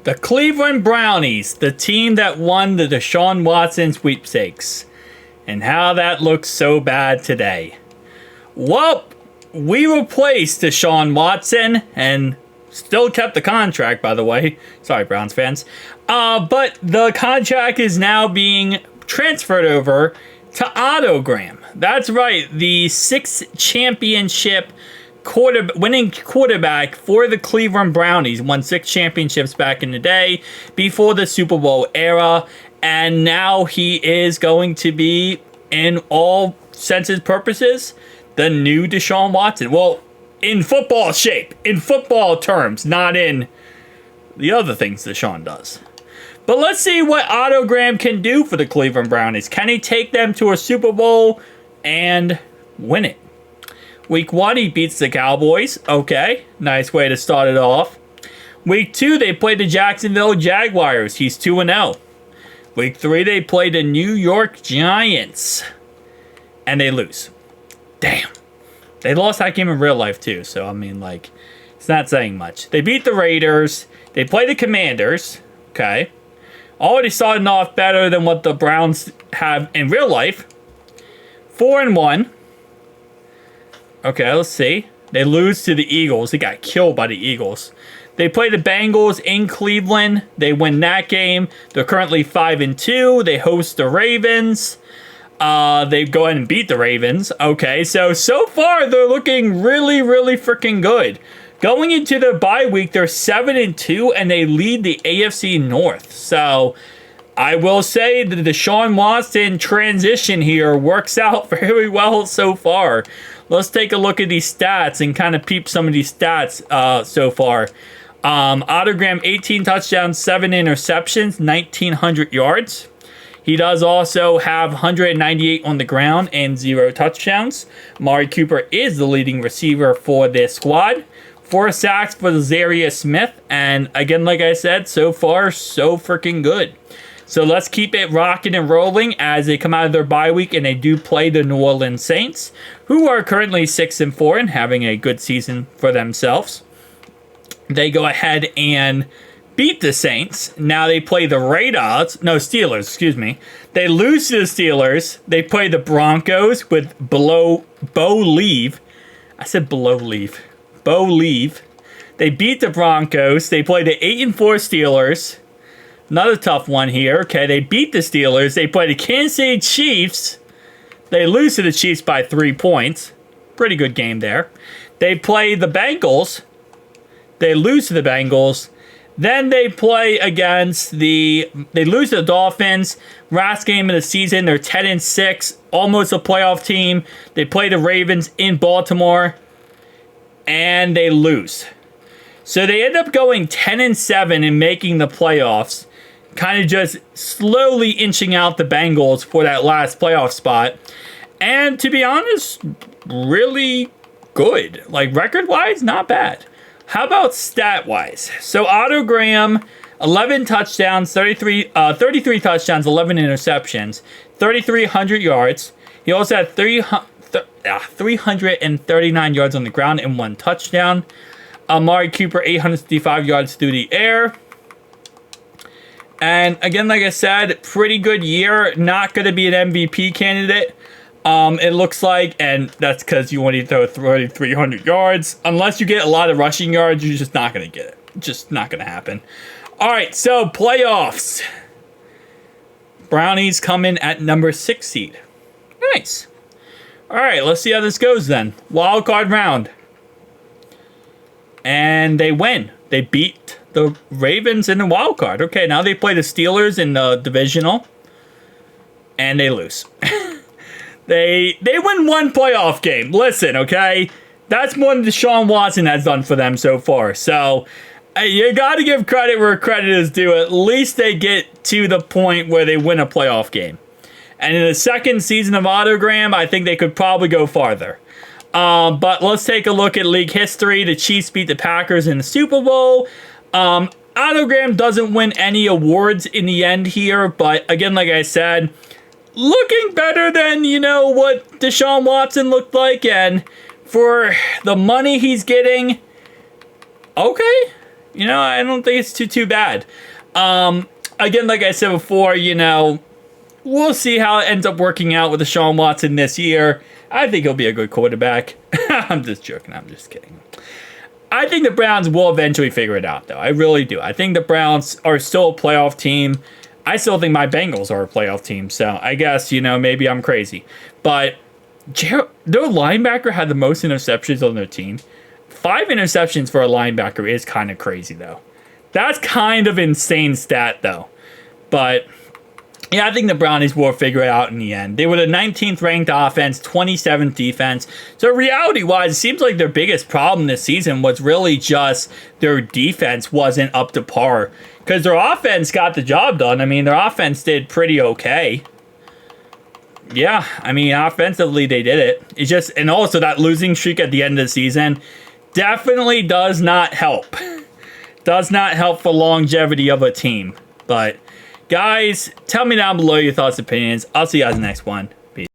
The Cleveland Brownies, the team that won the Deshaun Watson sweepstakes. And how that looks so bad today. Well, we replaced Deshaun Watson and still kept the contract, by the way. Sorry, Browns fans. But the contract is now being transferred over to Otto. That's right, the 6th championship winning quarterback for the Cleveland Brownies. Won 6 championships back in the day before the Super Bowl era. And now he is going to be, in all senses purposes, the new Deshaun Watson. Well, in football shape, in football terms, not in the other things Deshaun does. But let's see what Otto can do for the Cleveland Brownies. Can he take them to a Super Bowl and win it? Week 1, he beats the Cowboys. Okay, nice way to start it off. Week 2, they play the Jacksonville Jaguars. He's 2-0. Week 3, they play the New York Giants. And they lose. Damn. They lost that game in real life, too. So, I mean, like, it's not saying much. They beat the Raiders. They play the Commanders. Okay. Already starting off better than what the Browns have in real life. 4-1. Okay, let's see. They lose to the Eagles. They got killed by the Eagles. They play the Bengals in Cleveland. They win that game. They're currently 5-2. They host the Ravens. They go ahead and beat the Ravens. Okay, so far they're looking really, really freaking good. Going into their bye week, they're 7-2, and they lead the AFC North. So I will say the Deshaun Watson transition here works out very well so far. Let's take a look at these stats and kind of peep some of these stats so far. Otto 18 touchdowns, 7 interceptions, 1,900 yards. He does also have 198 on the ground and 0 touchdowns. Amari Cooper is the leading receiver for this squad. 4 sacks for Zarius Smith. And again, like I said, so far, so freaking good. So let's keep it rocking and rolling as they come out of their bye week and they do play the New Orleans Saints, who are currently 6-4 and having a good season for themselves. They go ahead and beat the Saints. Now they play the Steelers, excuse me. They lose to the Steelers. They play the Broncos with Bo Leave. I said below leave. Bo Leave. They beat the Broncos. They play the 8-4 Steelers. Another tough one here. Okay, they beat the Steelers. They play the Kansas City Chiefs. They lose to the Chiefs by 3 points. Pretty good game there. They play the Bengals. They lose to the Bengals. Then they play against they lose to the Dolphins. Last game of the season, they're 10-6, almost a playoff team. They play the Ravens in Baltimore, and they lose. So they end up going 10-7 and making the playoffs, kind of just slowly inching out the Bengals for that last playoff spot. And to be honest, really good. Like record-wise, not bad. How about stat-wise? So Otto 11 touchdowns, 33 touchdowns, 11 interceptions, 3,300 yards. He also had 339 yards on the ground and 1 touchdown. Amari Cooper, 855 yards through the air. And again, like I said, pretty good year. Not going to be an MVP candidate. It looks like, and that's because you want to throw 300 yards. Unless you get a lot of rushing yards, you're just not going to get it. Just not going to happen. All right, so playoffs. Brownies come in at number 6 seed. Nice. All right, let's see how this goes then. Wild card round. And they win. They beat the Ravens in the wild card. Okay, now they play the Steelers in the divisional. And they lose. They win 1 playoff game. Listen, okay? That's more than Deshaun Watson has done for them so far. So, you got to give credit where credit is due. At least they get to the point where they win a playoff game. And in the second season of Otto, I think they could probably go farther. But let's take a look at league history. The Chiefs beat the Packers in the Super Bowl. Otto doesn't win any awards in the end here. But again, like I said, looking better than, what Deshaun Watson looked like. And for the money he's getting, okay. You know, I don't think it's too bad. Again, like I said before, you know, we'll see how it ends up working out with Deshaun Watson this year. I think he'll be a good quarterback. I'm just joking. I'm just kidding. I think the Browns will eventually figure it out, though. I really do. I think the Browns are still a playoff team. I still think my Bengals are a playoff team. So I guess, you know, maybe I'm crazy. But their linebacker had the most interceptions on their team. 5 interceptions for a linebacker is kind of crazy, though. That's kind of insane stat, though. But yeah, I think the Brownies will figure it out in the end. They were the 19th ranked offense, 27th defense. So reality-wise, it seems like their biggest problem this season was really just their defense wasn't up to par. Because their offense got the job done. I mean, their offense did pretty okay. Yeah, I mean, offensively, they did it. It's just, and also that losing streak at the end of the season definitely does not help. Does not help for longevity of a team. But guys, tell me down below your thoughts and opinions. I'll see you guys in the next one.